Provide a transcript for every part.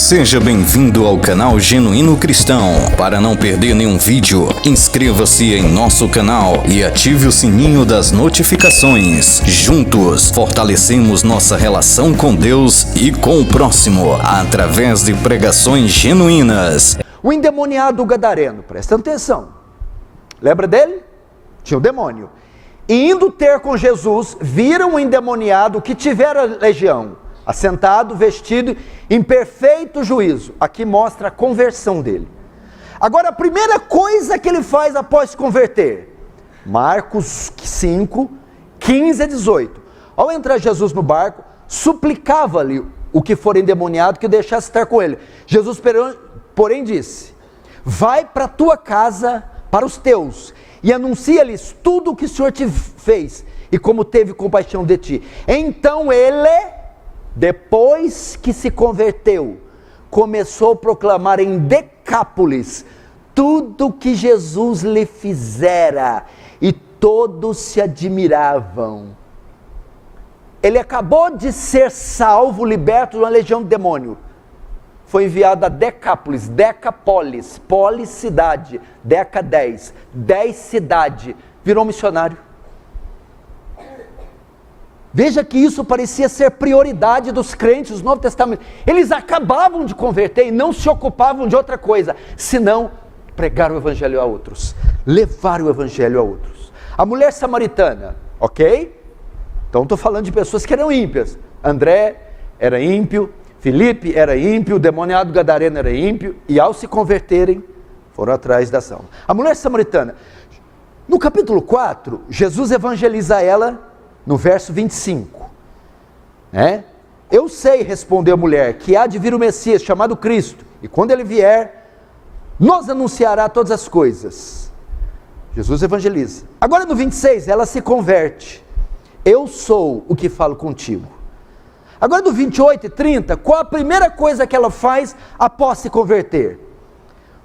Seja bem-vindo ao canal Genuíno Cristão. Para não perder nenhum vídeo, inscreva-se em nosso canal e ative o sininho das notificações. Juntos, fortalecemos nossa relação com Deus e com o próximo, através de pregações genuínas. O endemoniado gadareno, presta atenção. Lembra dele? Tinha um demônio. E indo ter com Jesus, viram o endemoniado que tivera legião, assentado, vestido, em perfeito juízo. Aqui mostra a conversão dele. Agora, a primeira coisa que ele faz após se converter, Marcos 5, 15 a 18. Ao entrar Jesus no barco, suplicava-lhe o que for endemoniado que o deixasse estar com ele. Jesus, porém, disse: vai para a tua casa, para os teus, e anuncia-lhes tudo o que o Senhor te fez, e como teve compaixão de ti. Então ele, depois que se converteu, começou a proclamar em Decápolis tudo que Jesus lhe fizera, e todos se admiravam. Ele acabou de ser salvo, liberto de uma legião de demônio. Foi enviado a Decápolis, Decapolis, polis cidade, Deca 10, 10 cidade, virou missionário. Veja que isso parecia ser prioridade dos crentes do Novo Testamento. Eles acabavam de converter e não se ocupavam de outra coisa, senão pregar o evangelho a outros, levar o evangelho a outros. A mulher samaritana, ok? Então estou falando de pessoas que eram ímpias. André era ímpio, Filipe era ímpio, o demoniado gadareno era ímpio, e ao se converterem, foram atrás da salva. A mulher samaritana, no capítulo 4, Jesus evangeliza ela no verso 25. Eu sei, respondeu a mulher, que há de vir o Messias, chamado Cristo, e quando ele vier, nos anunciará todas as coisas. Jesus evangeliza. Agora no 26, ela se converte. Eu sou o que falo contigo. Agora do 28 e 30, qual a primeira coisa que ela faz após se converter?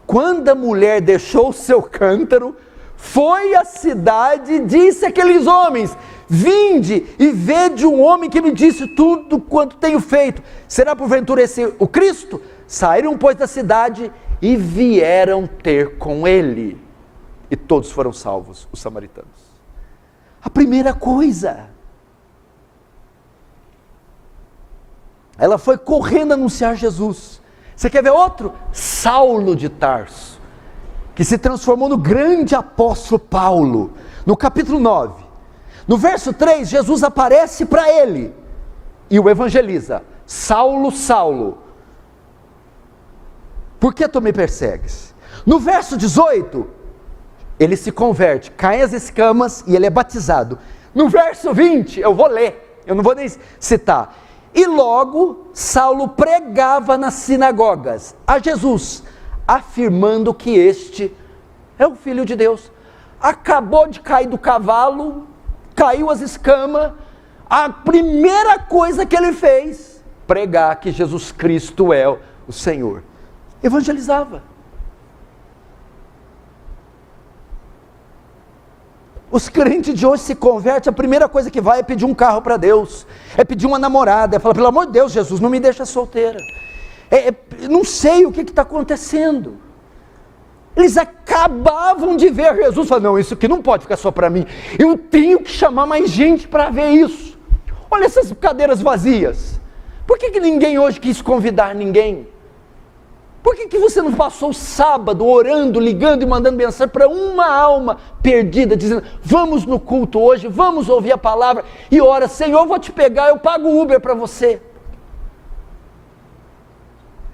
Quando a mulher deixou o seu cântaro, foi à cidade e disse àqueles homens: vinde e vede um homem que me disse tudo quanto tenho feito. Será porventura esse o Cristo? Saíram, pois, da cidade e vieram ter com ele. E todos foram salvos, os samaritanos. A primeira coisa. Ela foi correndo anunciar Jesus. Você quer ver outro? Saulo de Tarso, que se transformou no grande apóstolo Paulo. No capítulo 9, no verso 3, Jesus aparece para ele e o evangeliza: Saulo, Saulo, por que tu me persegues? No verso 18, ele se converte, cai as escamas e ele é batizado. No verso 20, eu vou ler, eu não vou nem citar. E logo Saulo pregava nas sinagogas a Jesus, afirmando que este é o Filho de Deus. Acabou de cair do cavalo, caiu as escamas, a primeira coisa que ele fez, pregar que Jesus Cristo é o Senhor. Evangelizava. Os crentes de hoje se convertem, a primeira coisa que vai é pedir um carro para Deus, é pedir uma namorada, é falar: pelo amor de Deus, Jesus, não me deixa solteira. Não sei o que está acontecendo. Eles acabavam de ver Jesus, falaram: não, isso aqui não pode ficar só para mim, eu tenho que chamar mais gente para ver isso. Olha essas cadeiras vazias, por que ninguém hoje quis convidar ninguém? Por que você não passou o sábado orando, ligando e mandando mensagem para uma alma perdida, dizendo: vamos no culto hoje, vamos ouvir a palavra, e ora: Senhor, eu vou te pegar, eu pago o Uber para você.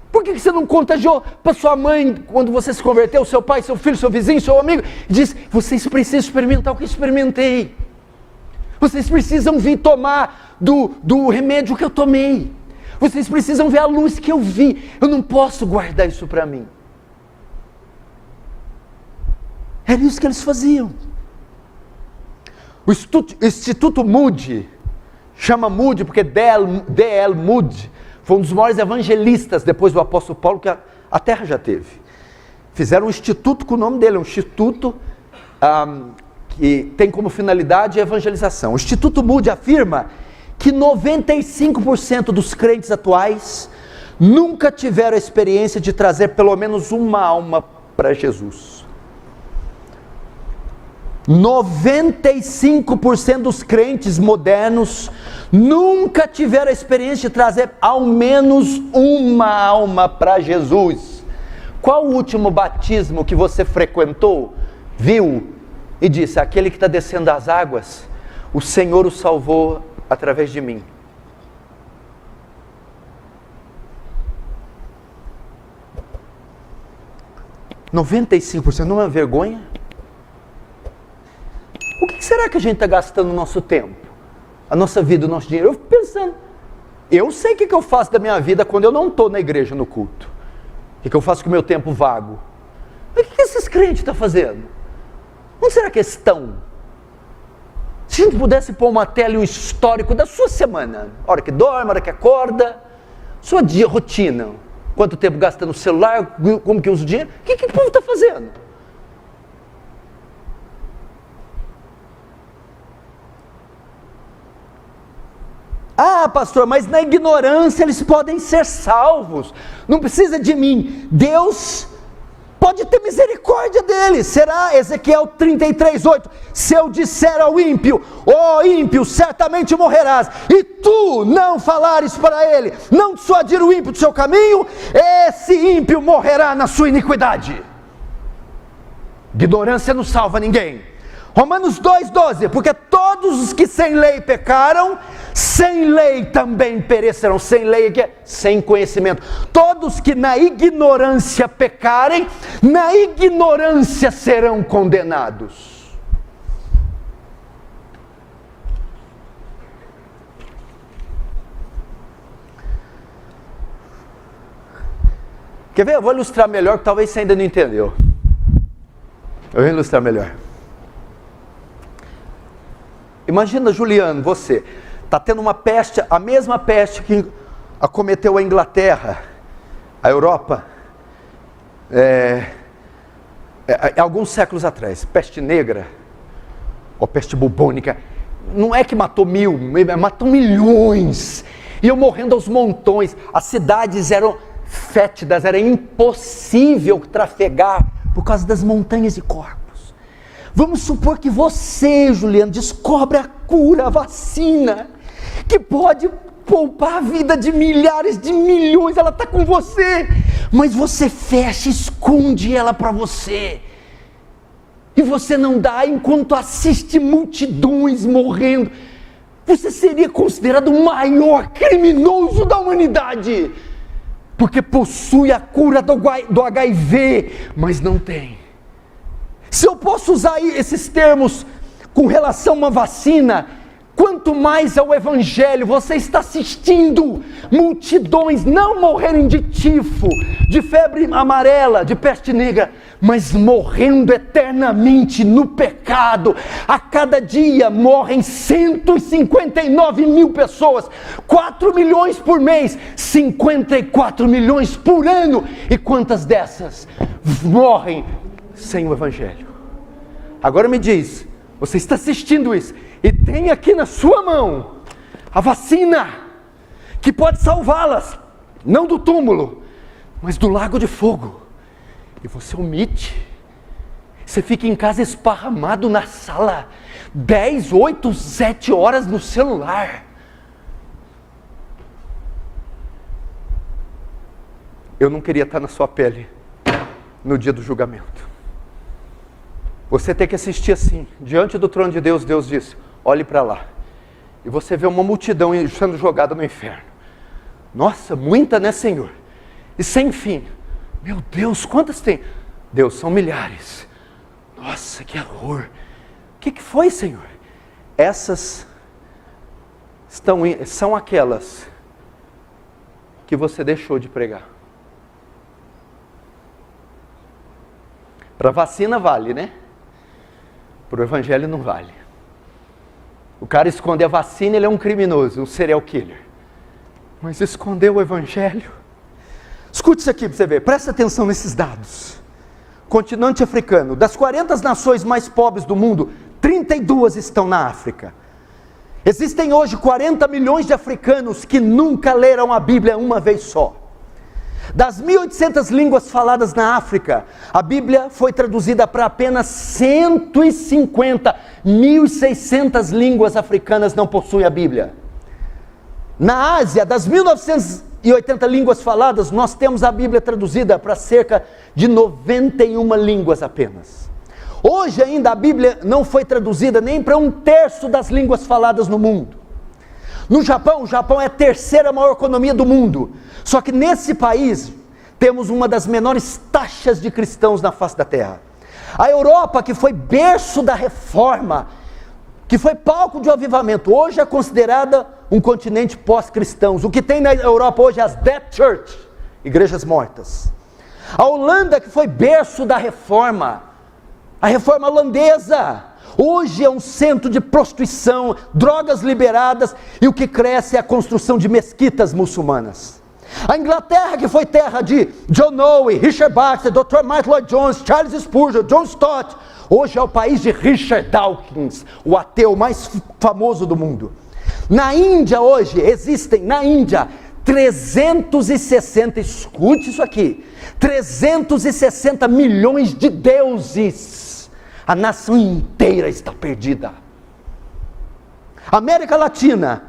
Por que você não contagiou para sua mãe, quando você se converteu, seu pai, seu filho, seu vizinho, seu amigo, e disse: vocês precisam experimentar o que eu experimentei, vocês precisam vir tomar do remédio que eu tomei, vocês precisam ver a luz que eu vi, eu não posso guardar isso para mim. Era isso que eles faziam. O Instituto Moody, chama Moody porque D.L. Moody foi um dos maiores evangelistas depois do apóstolo Paulo que a terra já teve. Fizeram um instituto com o nome dele, um instituto que tem como finalidade a evangelização. O Instituto Moody afirma que 95% dos crentes atuais nunca tiveram a experiência de trazer pelo menos uma alma para Jesus. 95% dos crentes modernos nunca tiveram a experiência de trazer ao menos uma alma para Jesus. Qual o último batismo que você frequentou, viu e disse: aquele que está descendo as águas, o Senhor o salvou através de mim? %95, não é uma vergonha? O que será que a gente está gastando o nosso tempo, a nossa vida, o nosso dinheiro? Eu fico pensando, eu sei o que eu faço da minha vida quando eu não estou na igreja, no culto. O que eu faço com o meu tempo vago? Mas o que esses crentes estão fazendo? Onde será que estão? Se a gente pudesse pôr uma tela e um histórico da sua semana, a hora que dorme, a hora que acorda, sua rotina, quanto tempo gasta no celular, como que usa o dinheiro, o que o povo está fazendo? Ah, pastor, mas na ignorância eles podem ser salvos, não precisa de mim. Deus pode ter misericórdia deles. Será Ezequiel 33:8, se eu disser ao ímpio: ó ímpio, certamente morrerás, e tu não falares para ele, não dissuadir o ímpio do seu caminho, esse ímpio morrerá na sua iniquidade. Ignorância não salva ninguém. Romanos 2:12, porque todos os que sem lei pecaram, sem lei também perecerão. Sem lei que é sem conhecimento. Todos que na ignorância pecarem, na ignorância serão condenados. Quer ver? Eu vou ilustrar melhor, que talvez você ainda não entendeu. Eu vou ilustrar melhor. Imagina, Juliano, você está tendo uma peste, a mesma peste que acometeu a Inglaterra, a Europa, alguns séculos atrás, peste negra, ou peste bubônica. Não é que matou 1000, matou milhões, iam morrendo aos montões, as cidades eram fétidas, era impossível trafegar por causa das montanhas de corpos. Vamos supor que você, Juliano, descobre a cura, a vacina, que pode poupar a vida de milhares de milhões, ela está com você, mas você fecha, esconde ela para você, e você não dá enquanto assiste multidões morrendo. Você seria considerado o maior criminoso da humanidade, porque possui a cura do HIV, mas não tem. Se eu posso usar esses termos com relação a uma vacina, quanto mais ao Evangelho. Você está assistindo multidões não morrerem de tifo, de febre amarela, de peste negra, mas morrendo eternamente no pecado. A cada dia morrem 159 mil pessoas, 4 milhões por mês, 54 milhões por ano. E quantas dessas morrem sem o Evangelho? Agora me diz, você está assistindo isso e tem aqui na sua mão a vacina que pode salvá-las, não do túmulo, mas do lago de fogo, e você omite. Você fica em casa esparramado na sala 10, 8, 7 horas no celular. Eu não queria estar na sua pele no dia do julgamento. Você tem que assistir assim, diante do trono de Deus. Deus disse, olhe para lá, e você vê uma multidão sendo jogada no inferno. Nossa, muita, né, Senhor? E sem fim. Meu Deus, quantas tem? Deus, são milhares. Nossa, que horror. O que foi, Senhor? Essas são aquelas que você deixou de pregar. Para vacina vale, né? Para o Evangelho não vale. O cara esconder a vacina, ele é um criminoso, um serial killer. Mas esconder o Evangelho? Escute isso aqui para você ver, presta atenção nesses dados. Continente africano, das 40 nações mais pobres do mundo, 32 estão na África. Existem hoje 40 milhões de africanos que nunca leram a Bíblia uma vez só. Das 1.800 línguas faladas na África, a Bíblia foi traduzida para apenas 150. 1.600 línguas africanas não possuem a Bíblia. Na Ásia, das 1.980 línguas faladas, nós temos a Bíblia traduzida para cerca de 91 línguas apenas. Hoje ainda a Bíblia não foi traduzida nem para 1/3 das línguas faladas no mundo. No Japão, o Japão é a terceira maior economia do mundo. Só que nesse país, temos uma das menores taxas de cristãos na face da terra. A Europa, que foi berço da reforma, que foi palco de um avivamento, hoje é considerada um continente pós-cristãos. O que tem na Europa hoje é as Dead Church, igrejas mortas. A Holanda, que foi berço da reforma, a reforma holandesa, hoje é um centro de prostituição, drogas liberadas, e o que cresce é a construção de mesquitas muçulmanas. A Inglaterra, que foi terra de John Owen, Richard Baxter, Dr. Martin Lloyd Jones, Charles Spurgeon, John Stott, hoje é o país de Richard Dawkins, o ateu mais famoso do mundo. Na Índia hoje, existem na Índia 360, escute isso aqui, 360 milhões de deuses. A nação inteira está perdida. A América Latina,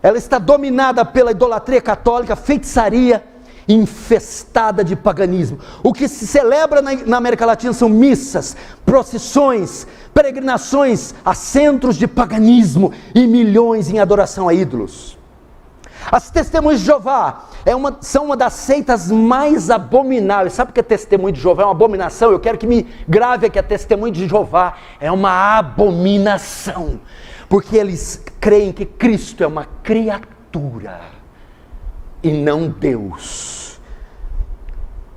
ela está dominada pela idolatria católica, feitiçaria, infestada de paganismo. O que se celebra na América Latina são missas, procissões, peregrinações a centros de paganismo e milhões em adoração a ídolos. As Testemunhas de Jeová são uma das seitas mais abomináveis. Sabe o que é Testemunho de Jeová? É uma abominação. Eu quero que me grave aqui, a Testemunha de Jeová é uma abominação, porque eles creem que Cristo é uma criatura e não Deus.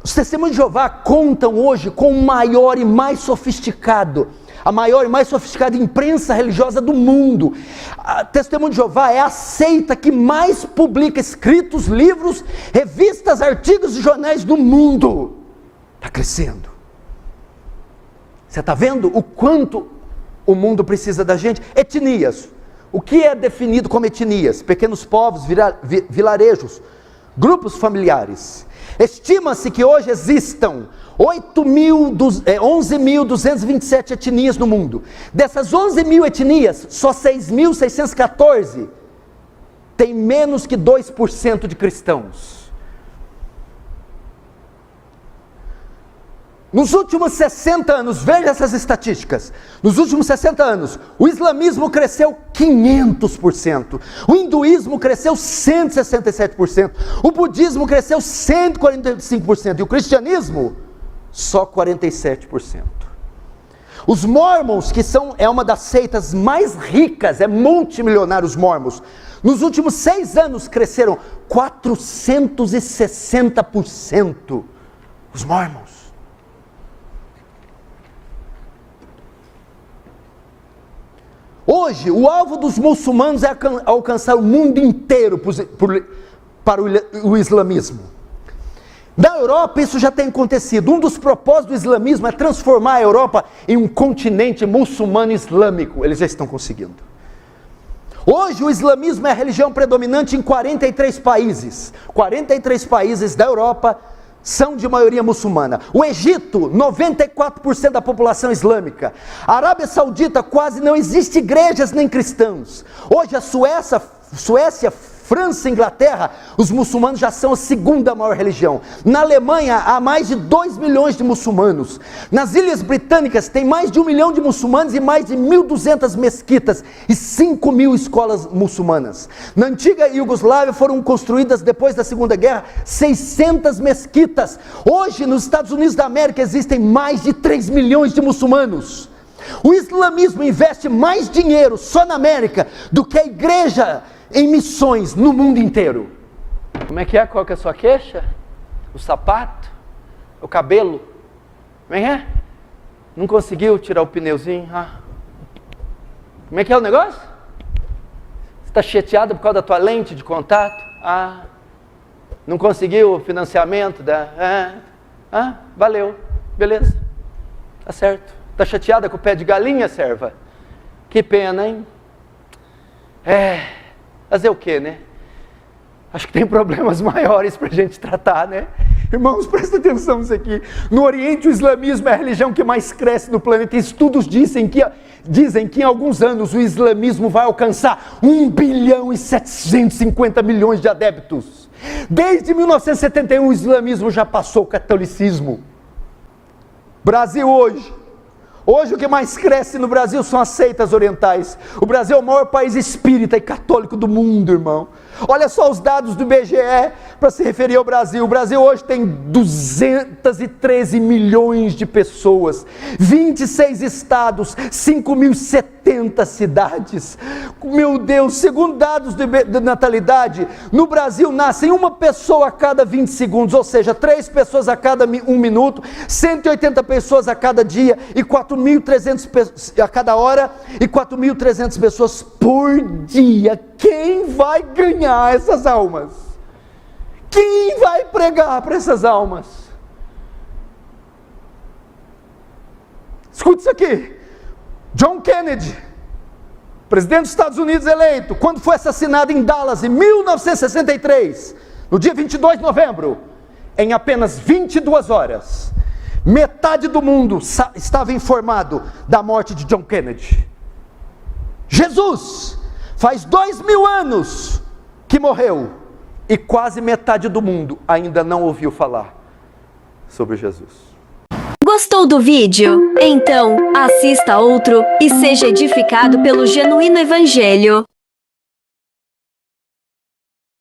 Os Testemunhos de Jeová contam hoje com o maior e mais sofisticado, a maior e mais sofisticada imprensa religiosa do mundo. A Testemunho de Jeová é a seita que mais publica escritos, livros, revistas, artigos e jornais do mundo. Está crescendo. Você está vendo o quanto o mundo precisa da gente? Etnias. O que é definido como etnias? Pequenos povos, vilarejos, grupos familiares. Estima-se que hoje existam 11.227 etnias no mundo. Dessas 11.000 etnias, só 6.614 tem menos que 2% de cristãos. Nos últimos 60 anos, veja essas estatísticas, nos últimos 60 anos, o islamismo cresceu 500%, o hinduísmo cresceu 167%, o budismo cresceu 145%, e o cristianismo, só 47%. Os mormons, que é uma das seitas mais ricas, é multimilionários mormons, nos últimos 6 anos cresceram 460%, os mormons. Hoje, o alvo dos muçulmanos é alcançar o mundo inteiro para o islamismo. Na Europa, isso já tem acontecido. Um dos propósitos do islamismo é transformar a Europa em um continente muçulmano islâmico. Eles já estão conseguindo. Hoje, o islamismo é a religião predominante em 43 países. 43 países da Europa são de maioria muçulmana. O Egito, 94% da população islâmica. A Arábia Saudita, quase não existe igrejas nem cristãos. Hoje a Suécia, França e Inglaterra, os muçulmanos já são a segunda maior religião. Na Alemanha há mais de 2 milhões de muçulmanos. Nas Ilhas Britânicas tem mais de 1 milhão de muçulmanos e mais de 1.200 mesquitas e 5.000 escolas muçulmanas. Na antiga Iugoslávia foram construídas depois da Segunda Guerra 600 mesquitas. Hoje nos Estados Unidos da América existem mais de 3 milhões de muçulmanos. O islamismo investe mais dinheiro só na América do que a igreja em missões no mundo inteiro. Como é que é? Qual que é a sua queixa? O sapato? O cabelo? Como é que é? Não conseguiu tirar o pneuzinho? Como é que é o negócio? Você está chateado por causa da tua lente de contato? Não conseguiu o financiamento valeu, beleza, tá certo. Está chateada com o pé de galinha, serva? Que pena, hein? Fazer o quê, né? Acho que tem problemas maiores para a gente tratar, né? Irmãos, presta atenção nisso aqui. No Oriente, o islamismo é a religião que mais cresce no planeta. Estudos dizem que em alguns anos o islamismo vai alcançar 1,750 bilhão de adeptos. Desde 1971, o islamismo já passou o catolicismo. Brasil hoje o que mais cresce no Brasil são as seitas orientais. O Brasil é o maior país espírita e católico do mundo, irmão. Olha só os dados do IBGE para se referir ao Brasil. O Brasil hoje tem 213 milhões de pessoas, 26 estados, 5.070 cidades. Meu Deus, segundo dados de natalidade, no Brasil nascem uma pessoa a cada 20 segundos, ou seja, 3 pessoas a cada 1 minuto, 180 pessoas a cada dia e 4.300 a cada hora e 4.300 pessoas por dia. Quem vai ganhar essas almas? Quem vai pregar para essas almas? Escute isso aqui. John Kennedy, presidente dos Estados Unidos eleito, quando foi assassinado em Dallas em 1963, no dia 22 de novembro, em apenas 22 horas, metade do mundo estava informado da morte de John Kennedy. Jesus faz 2000 anos que morreu e quase metade do mundo ainda não ouviu falar sobre Jesus. Gostou do vídeo? Então, assista outro e seja edificado pelo Genuíno Evangelho.